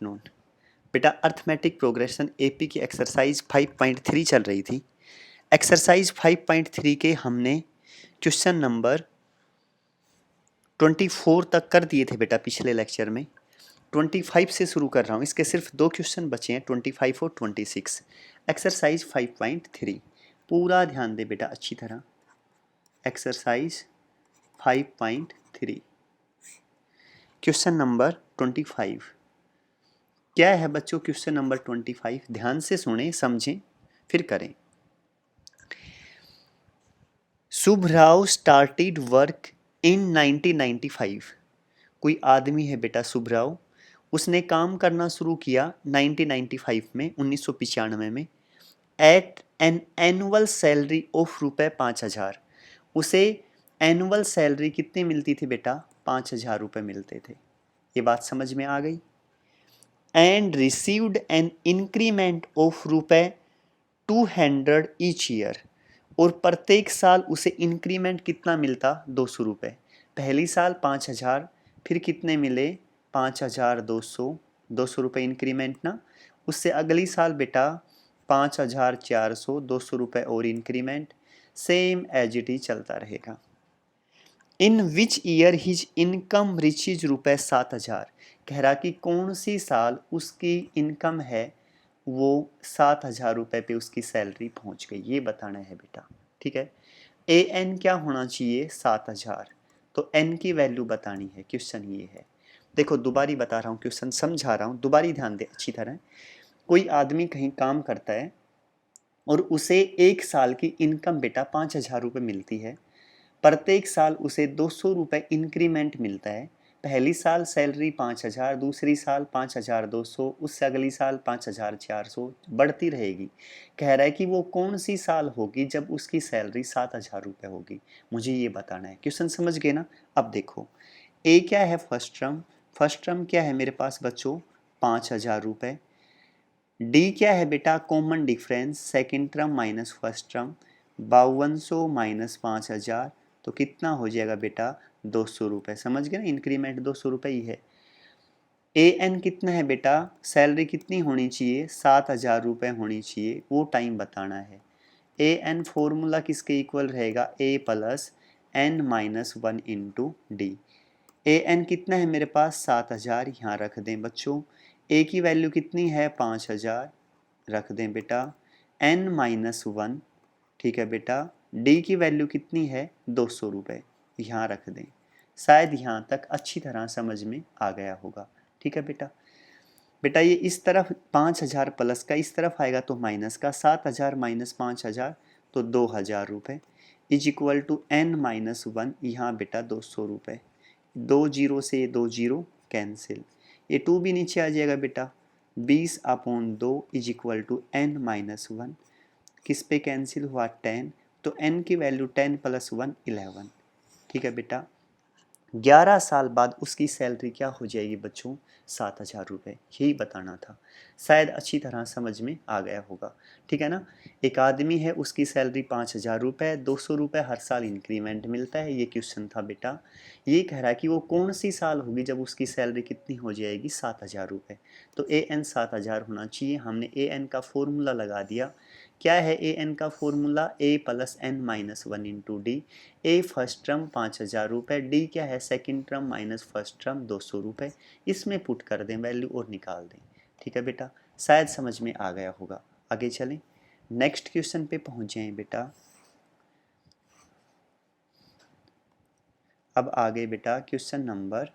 Afternoon. बेटा arithmetic progression AP की exercise 5.3 चल रही थी। एक्सरसाइज 5.3 के हमने क्वेश्चन नंबर 24 तक कर दिए थे बेटा पिछले लेक्चर में। 25 से शुरू कर रहा हूँ, इसके सिर्फ 2 क्वेश्चन बचे हैं, 25 और 26। एक्सरसाइज 5.3 पूरा ध्यान दे बेटा अच्छी तरह। एक्सरसाइज 5.3 क्वेश्चन नंबर 25 क्या है बच्चों? क्वेश्चन नंबर 25 ध्यान से सुने, समझें, फिर करें। शुभराव स्टार्टेड वर्क इन 1995। कोई आदमी है बेटा शुभराव, उसने काम करना शुरू किया 1995 में, 1995 में, at an annual salary of ₹5000। उसे एनुअल सैलरी कितनी मिलती थी बेटा? 5000 रुपये मिलते थे। ये बात समझ में आ गई? And received an increment of ₹200 each year. और प्रत्येक साल उसे इंक्रीमेंट कितना मिलता? 200 रुपये। पहली साल 5000, फिर कितने मिले? 5200, 200 रुपये इंक्रीमेंट ना। उससे अगली साल बेटा 5400, 200 रुपये और increment, same as it is चलता रहेगा। In which year his income reaches ₹7000। कह रहा कि कौन सी साल उसकी इनकम है वो 7000 रुपये पे उसकी सैलरी पहुंच गई, ये बताना है बेटा। ठीक है, ए एन क्या होना चाहिए? 7000। तो एन की वैल्यू बतानी है। क्वेश्चन ये है, देखो दोबारी बता रहा हूँ, क्वेश्चन समझा रहा हूँ, दोबारी ध्यान दे अच्छी तरह। कोई आदमी कहीं काम करता है और उसे एक साल की इनकम बेटा 5000 रुपये मिलती है। प्रत्येक साल उसे 200 रुपये इंक्रीमेंट मिलता है। पहली साल सैलरी 5000, दूसरी साल 5200, उससे अगली साल 5400, बढ़ती रहेगी। कह रहा है कि वो कौन सी साल होगी जब उसकी सैलरी 7000 रुपये होगी, मुझे ये बताना है। क्वेश्चन समझ गए ना? अब देखो, ए क्या है? First term. फर्स्ट टर्म क्या है मेरे पास बच्चों? 5000 रुपये। डी क्या है बेटा? Common difference, second term minus first term, 5200 minus 5000, तो कितना हो जाएगा बेटा? 200 रुपये। समझ गए ना, इंक्रीमेंट 200 रुपये ही है। ए एन कितना है बेटा? सैलरी कितनी होनी चाहिए? 7000 रुपये होनी चाहिए, वो टाइम बताना है। ए एन फॉर्मूला किसके इक्वल रहेगा? A plus N minus 1 into D. A N कितना है मेरे पास? 7000, यहाँ रख दें बच्चों। ए की वैल्यू कितनी है? 5000, रख दें बेटा। एन माइनस 1, ठीक है बेटा। डी की वैल्यू कितनी है? 200 रुपये, यहाँ रख दें। शायद यहाँ तक अच्छी तरह समझ में आ गया होगा। ठीक है बेटा। बेटा ये इस तरफ 5000 प्लस का, इस तरफ आएगा तो माइनस का। 7000 माइनस 5000 तो 2000 रुपये, is equal to N minus 1, यहाँ बेटा 200 रुपये। 2 जीरो से 2 जीरो कैंसिल, ये 2 भी नीचे आ जाएगा बेटा। 20/2 is equal to N minus 1, किस पे कैंसिल हुआ? 10, तो n की वैल्यू 10 प्लस 1 11। ठीक है बेटा। 11 साल बाद उसकी सैलरी क्या हो जाएगी बच्चों? 7000 रुपये, यही बताना था। शायद अच्छी तरह समझ में आ गया होगा। ठीक है ना। एक आदमी है, उसकी सैलरी 5000 रुपये, 200 रुपये हर साल इंक्रीमेंट मिलता है, ये क्वेश्चन था बेटा। ये कह रहा है कि वो कौन सी साल होगी जब उसकी सैलरी कितनी हो जाएगी? 7000 रुपये। तो ए एन 7000 होना चाहिए। हमने ए एन का फॉर्मूला लगा दिया। क्या है ए एन का formula? A plus N minus 1 into D. A first term 5000 रुपये, डी क्या है? Second term minus first term 200 रुपये। इसमें पुट कर दें वैल्यू और निकाल दें। ठीक है बेटा, शायद समझ में आ गया होगा। आगे चलें, नेक्स्ट क्वेश्चन पे पहुंचे हैं बेटा। अब आगे बेटा क्वेश्चन नंबर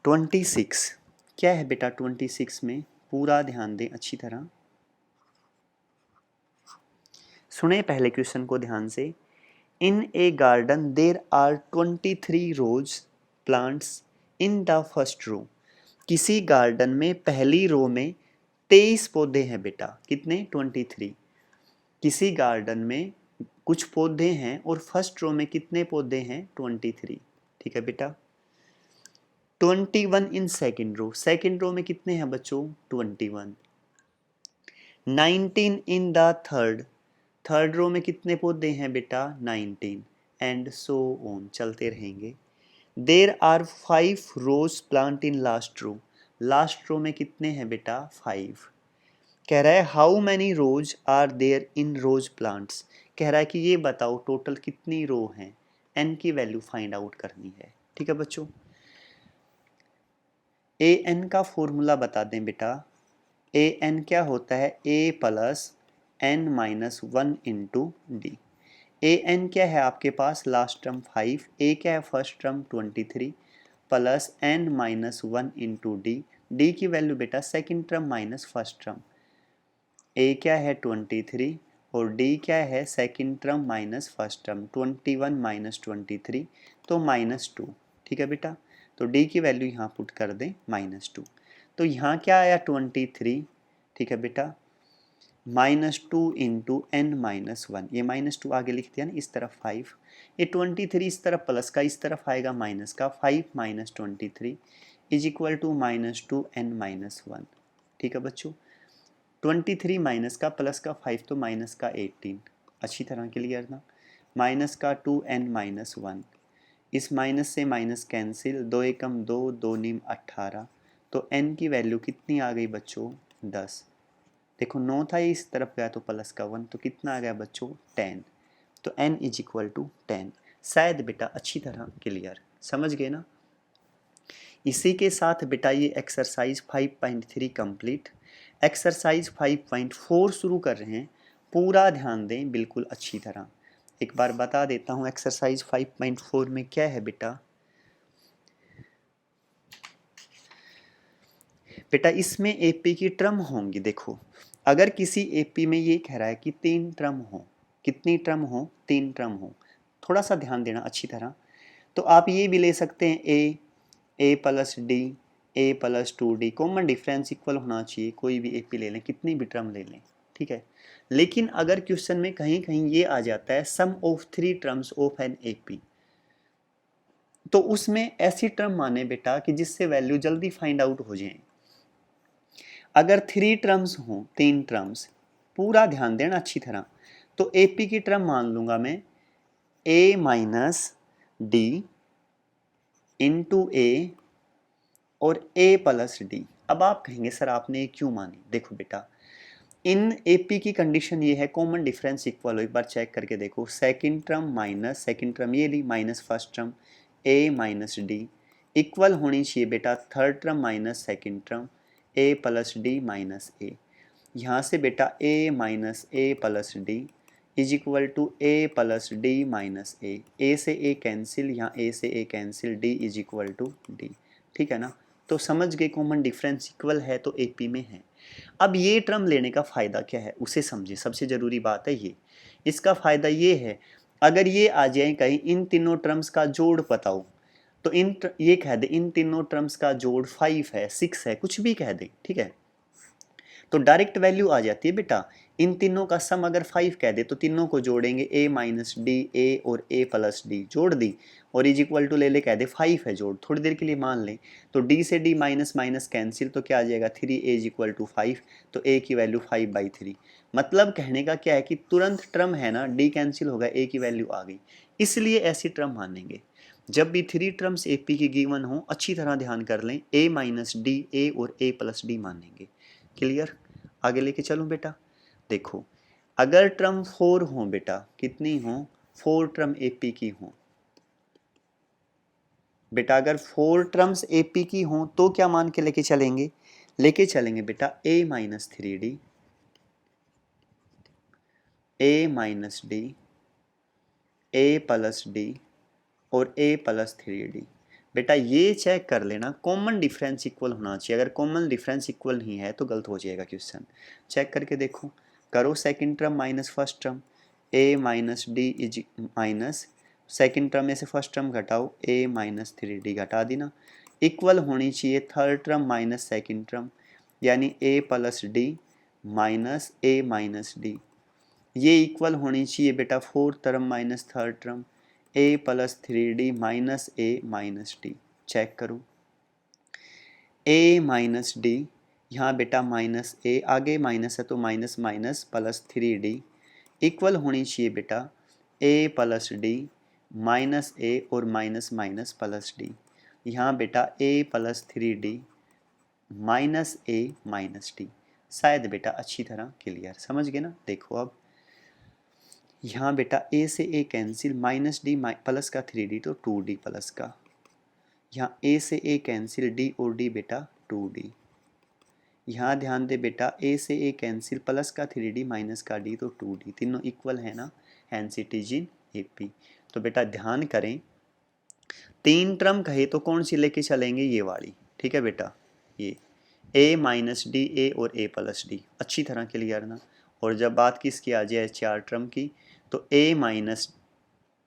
26। क्या है बेटा 26 में? पूरा ध्यान दें अच्छी तरह, सुने पहले क्वेश्चन को ध्यान से। In a garden there are 23 rose plants in the first row. किसी गार्डन में पहली रो में 23 पौधे हैं बेटा। कितने? 23। किसी गार्डन में कुछ पौधे हैं और फर्स्ट रो में कितने पौधे हैं? 23। ठीक है बेटा। 21 in second row, second row में कितने हैं बच्चों? 21। 19 in the third, third row में कितने पौधे हैं बेटा? 19, एंड सो ऑन, चलते रहेंगे। There are 5 rose plant in last row. Last row में कितने हैं बेटा? 5। कह रहा है how many rose are there in rose plants. कह रहा है कि ये बताओ टोटल कितनी रो हैं, एन की वैल्यू फाइंड आउट करनी है। ठीक है बच्चों, ए एन का फॉर्मूला बता दें बेटा। ए एन क्या होता है? A plus N minus 1 into D. A N क्या है आपके पास? लास्ट टर्म 5, ए क्या है? First term 23 plus N minus 1 into D. D की वैल्यू बेटा second term minus first term. A क्या है? 23 और डी क्या है? Second term minus first term. 21 minus 23 तो -2। ठीक है बेटा, तो डी की वैल्यू यहाँ पुट कर दें -2। तो यहाँ क्या आया? 23। ठीक है बेटा, -2 इंटू एन माइनस 1। ये -2 आगे लिख दिया ना, इस तरफ 5। ये 23 इस तरफ प्लस का, इस तरफ आएगा माइनस का। 5 minus 23 is equal to -2 n minus 1। ठीक है बच्चों, 23 माइनस का प्लस का 5 तो माइनस का 18। अच्छी तरह क्लियर ना? माइनस का 2 एन माइनस 1। इस माइनस से माइनस कैंसिल, 2 एकम 2, 2 नीम 18। तो एन की वैल्यू कितनी आ गई बच्चों? 10। देखो 9 था, ये इस तरफ गया तो प्लस का 1, तो कितना आ गया बच्चों? 10। तो n इज इक्वल टू 10। शायद बेटा अच्छी तरह क्लियर समझ गए ना? इसी के साथ बेटा ये एक्सरसाइज 5.3 कंप्लीट। एक्सरसाइज 5.4 शुरू कर रहे हैं, पूरा ध्यान दें बिल्कुल अच्छी तरह। एक बार बता देता हूँ एक्सरसाइज 5.4 में क्या है बेटा। बेटा इसमें एपी की टर्म होंगी। देखो अगर किसी एपी में ये कह रहा है कि 3 टर्म हो, कितनी टर्म हो? 3 टर्म हो। थोड़ा सा ध्यान देना अच्छी तरह। तो आप ये भी ले सकते हैं A plus D, A plus 2d। Common difference equal होना चाहिए, कोई भी एपी ले लें, कितनी भी टर्म ले लें। ठीक है, लेकिन अगर क्वेश्चन में कहीं कहीं ये आ जाता है sum of 3 terms of an AP, तो उसमें ऐसी टर्म माने बेटा कि जिससे वैल्यू जल्दी फाइंड आउट हो जाए। अगर 3 टर्म्स हों, 3 टर्म्स, पूरा ध्यान देना अच्छी तरह, तो एपी की टर्म मान लूंगा मैं ए माइनस डी इंटू ए और ए प्लस डी। अब आप कहेंगे सर आपने ये क्यों मानी? देखो बेटा इन एपी की कंडीशन ये है कॉमन डिफरेंस इक्वल हो। एक बार चेक करके देखो, second term minus second term ये ली minus first term A minus D equal होनी चाहिए बेटा third term minus second term A plus D minus A. यहाँ से बेटा A minus A plus D is equal to A plus D minus A से A cancel, यहाँ A से A cancel, D is equal to D. ठीक है ना? तो समझ गए कॉमन डिफरेंस इक्वल है तो एपी में है। अब ये टर्म लेने का फ़ायदा क्या है उसे समझे, सबसे ज़रूरी बात है ये। इसका फ़ायदा ये है अगर ये आ जाए कहीं इन तीनों टर्म्स का जोड़ बताओ, तो ये कह दे इन तीनों टर्म्स का जोड़ 5 है 6 है, कुछ भी कह दे। ठीक है, तो डायरेक्ट वैल्यू आ जाती है बेटा। इन तीनों का सम अगर 5 कह दे तो तीनों को जोड़ेंगे ए माइनस डी ए और ए प्लस डी, जोड़ दी और इज इक्वल टू ले ले कह दे 5 है जोड़, थोड़ी देर के लिए मान लें तो डी से डी माइनस माइनस कैंसिल, तो क्या आ जाएगा 3 ए इज इक्वल टू 5। तो ए की वैल्यू 5/3। मतलब कहने का क्या है कि तुरंत टर्म है ना, डी कैंसिल होगा, ए की वैल्यू आ गई, इसलिए ऐसी टर्म मानेंगे। जब भी 3 टर्म्स एपी की गिवन हो अच्छी तरह ध्यान कर लें, ए माइनस डी ए और ए प्लस डी मानेंगे। क्लियर? आगे लेके चलूं बेटा। देखो अगर टर्म 4 हो बेटा, कितनी हो? 4 टर्म एपी की हो बेटा। अगर 4 टर्म्स एपी की हो तो क्या मान के लेके चलेंगे? लेके चलेंगे बेटा A minus 3d, A minus D, A plus D और ए प्लस 3d। बेटा ये चेक कर लेना कॉमन डिफरेंस इक्वल होना चाहिए, अगर कॉमन डिफरेंस इक्वल नहीं है तो गलत हो जाएगा क्वेश्चन। चेक करके देखो, करो second term minus first term A minus D is minus second term में से फर्स्ट टर्म घटाओ ए माइनस 3d, घटा दी ना, इक्वल होनी चाहिए third term minus second term, यानी A plus D minus A minus D. ये इक्वल होनी चाहिए बेटा fourth term minus third term A plus 3d minus A minus D. Check करो ए माइनस डी, यहाँ बेटा माइनस ए, आगे माइनस है तो minus minus plus 3d equal होनी चाहिए बेटा ए प्लस डी माइनस ए और माइनस माइनस प्लस डी। यहाँ बेटा ए plus 3d minus A minus D. शायद बेटा अच्छी तरह क्लियर समझ गए ना। देखो अब यहाँ बेटा ए से A cancel, minus D plus का 3d तो 2d प्लस का, यहाँ ए से ए कैंसिल, डी और डी बेटा 2d। यहाँ ध्यान दे बेटा ए से ए कैंसिल, प्लस का 3d माइनस का d तो 2d, तीनों इक्वल है ना, hence it is in AP. तो बेटा ध्यान करें, तीन टर्म कहे तो कौन सी लेके चलेंगे, ये वाली, ठीक है बेटा, ये a माइनस डी ए और a प्लस डी, अच्छी तरह क्लियर ना। और जब बात किसकी आ जाए चार टर्म की, तो a minus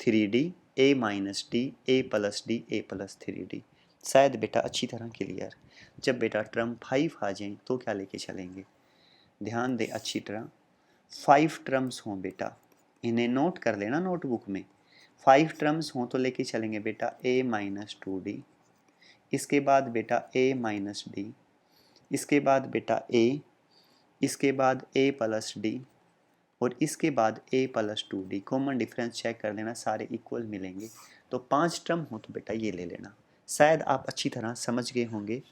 3d, a minus D, a plus D, a plus 3d, शायद बेटा अच्छी तरह क्लियर। जब बेटा टर्म 5 आ जाए तो क्या लेके चलेंगे, ध्यान दे अच्छी तरह, 5 टर्म्स हों बेटा, इन्हें नोट कर लेना नोटबुक में, 5 टर्म्स हों तो लेके चलेंगे बेटा a माइनस 2d, इसके बाद बेटा a माइनस डी, इसके बाद बेटा a, इसके बाद a प्लस डी, और इसके बाद a plus 2d। Common difference check कर लेना, सारे इक्वल मिलेंगे। तो 5 टर्म हो तो बेटा ये ले लेना। शायद आप अच्छी तरह समझ गए होंगे।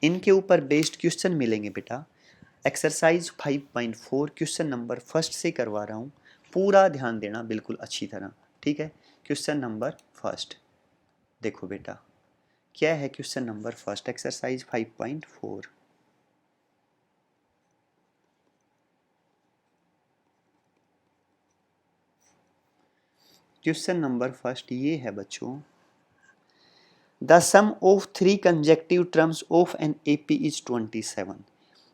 इनके ऊपर बेस्ड क्वेश्चन मिलेंगे बेटा। एक्सरसाइज 5.4 क्वेश्चन नंबर फर्स्ट से करवा रहा हूँ, पूरा ध्यान देना बिल्कुल अच्छी तरह, ठीक है। क्वेश्चन नंबर फर्स्ट देखो बेटा, क्या है question number first, exercise 5.4। Question number first ये है बच्चों, the sum of 3 consecutive terms of an AP is 27।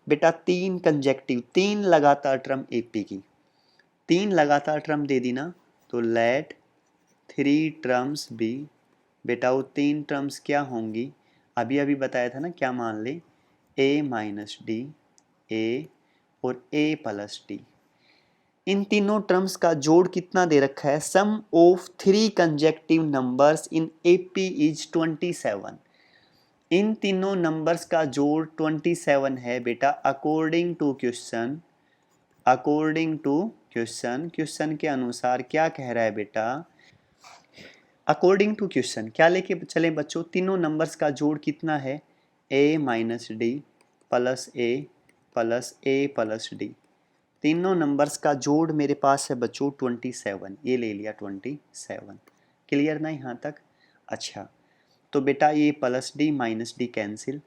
बेटा तीन कंजेक्टिव, तीन लगातार टर्म एपी की, तीन लगातार टर्म दे दी ना, तो लेट 3 टर्म्स बी, बेटा वो तीन टर्म्स क्या होंगी, अभी अभी बताया था ना, क्या मान ले, a माइनस डी, ए और a प्लस डी। इन तीनों टर्म्स का जोड़ कितना दे रखा है, sum of 3 consecutive numbers in AP is 27। इन तीनों नंबर्स का जोड़ 27 है बेटा, according to question, according to question, question के अनुसार क्या कह रहा है बेटा, अकॉर्डिंग टू क्वेश्चन क्या लेके चले बच्चों, तीनों नंबर्स का जोड़ कितना है, a minus D plus A plus D. तीनों नंबर्स का जोड़ मेरे पास है बच्चों 27, ये ले लिया 27, क्लियर ना यहाँ तक। अच्छा तो बेटा ये plus D minus D cancel,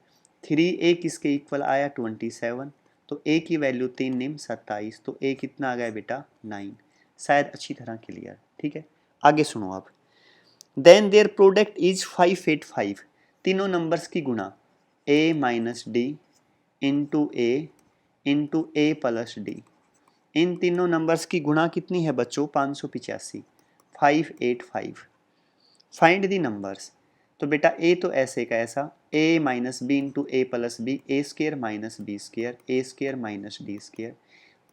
3a किसके इक्वल आया 27, तो a की वैल्यू 3 निम 27, तो a कितना आ गया बेटा 9। शायद अच्छी तरह क्लियर, ठीक है। आगे सुनो आप, देन देयर प्रोडक्ट इज 585, तीनों नंबर्स की गुणा a minus D into A plus D. इन तीनों नंबर्स की गुणा कितनी है बच्चों 585, 585। फाइंड दी नंबर्स, तो बेटा a तो ऐसे का ऐसा, a minus b into A plus b, a square minus b square, a square minus d square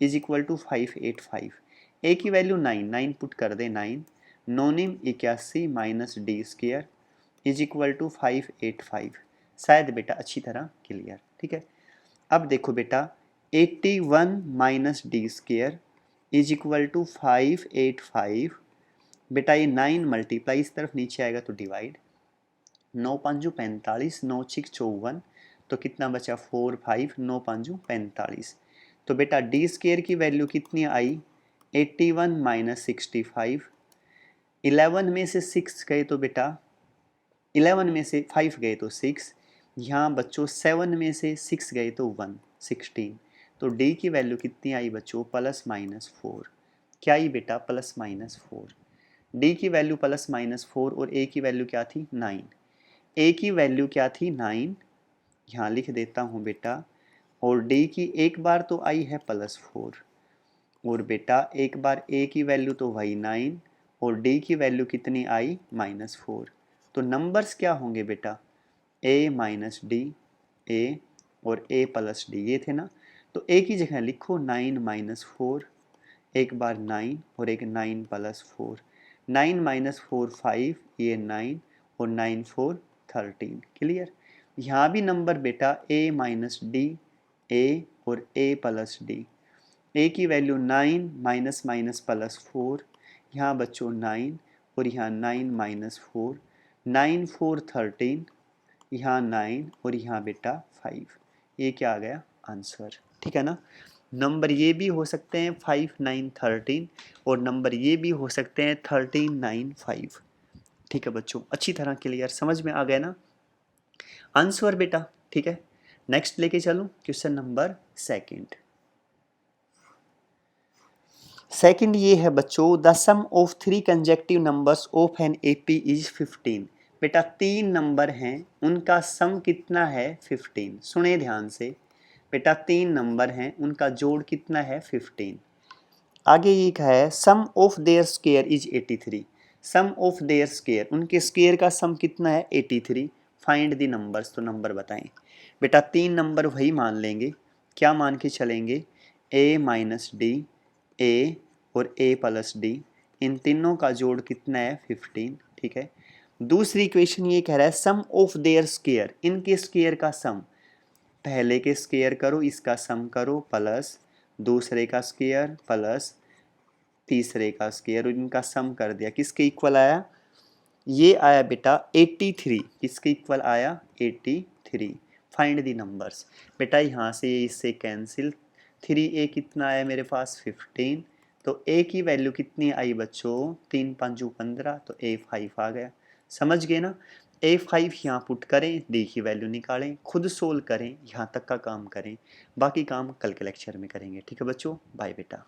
is equal to 585। a की वैल्यू 9 पुट कर दे 9, नोनिम 81 minus d square is equal to 585। शायद बेटा अच्छी तरह क्लियर, ठीक है। अब देखो बेटा 81 minus d square is equal to 585, बेटा ये 9 मल्टीप्लाई इस तरफ नीचे आएगा तो डिवाइड, 9 5 45, 9 6 54, तो कितना बचा 4 5, 9 5 45। तो बेटा डी स्क्र की वैल्यू कितनी आई 81 माइनस 65, 11 में से 6 गए तो बेटा 11 में से 5 गए तो 6, यहाँ बच्चों 7 में से 6 गए तो 1, 16। तो d की वैल्यू कितनी आई बच्चों प्लस माइनस 4, क्या आई बेटा प्लस माइनस 4। d की वैल्यू प्लस माइनस 4 और a की वैल्यू क्या थी 9, a की वैल्यू क्या थी 9, यहाँ लिख देता हूँ बेटा, और d की एक बार तो आई है प्लस 4, और बेटा एक बार a की वैल्यू तो वही 9, और d की वैल्यू कितनी आई माइनस 4। तो नंबर्स क्या होंगे बेटा a माइनस डी, ए और a प्लस डी, ये थे ना, तो a की जगह लिखो 9 माइनस 4, एक बार 9 और एक 9 प्लस 4, 9 माइनस 4 5, ये 9 और 9 4 13, क्लियर। यहाँ भी नंबर बेटा a माइनस डी, ए और a प्लस डी, a की वैल्यू 9 माइनस माइनस प्लस 4, यहाँ बच्चों 9 और यहाँ 9 माइनस 4, 9 4 13, यहाँ 9 और यहाँ बेटा 5। ये क्या आ गया आंसर, ठीक है ना। नंबर ये भी हो सकते हैं 5 9 13 और नंबर ये भी हो सकते हैं 13 9 5। ठीक है बच्चों, अच्छी तरह क्लियर समझ में आ गया ना आंसर बेटा, ठीक है। नेक्स्ट लेके चलूं क्वेश्चन नंबर सेकंड। सेकंड ये है बच्चों, the sum of 3 consecutive numbers of an AP is 15। बेटा 3 नंबर हैं, उनका सम कितना है 15। सुने ध्यान से बेटा, 3 नंबर हैं, उनका जोड़ कितना है 15। आगे ये कहा है sum of their square is 83। Sum of their square, उनके स्क्वायर का सम कितना है 83। फाइंड द नंबर्स, तो नंबर बताएं। बेटा 3 नंबर वही मान लेंगे, क्या मान के चलेंगे, a माइनस डी, ए और a प्लस डी, इन तीनों का जोड़ कितना है 15, ठीक है। दूसरी इक्वेशन ये कह रहा है सम ऑफ देयर स्क्वायर, इनके स्क्वायर का सम, पहले के स्क्वायर करो इसका सम करो प्लस दूसरे का स्क्वायर प्लस तीसरे का स्क्वायर, इनका सम कर दिया, किसके इक्वल आया, ये आया बेटा 83। किसके इक्वल आया 83। Find the numbers. बेटा यहाँ से इससे कैंसिल, 3a कितना आया मेरे पास 15, तो a की वैल्यू कितनी आई बच्चों 3 5 15, तो a 5 आ गया। समझ गए ना, a5 यहाँ पुट करें, d की वैल्यू निकालें, खुद सोल्व करें, यहाँ तक का काम करें, बाकी काम कल के लेक्चर में करेंगे। ठीक है बच्चों, बाय बेटा।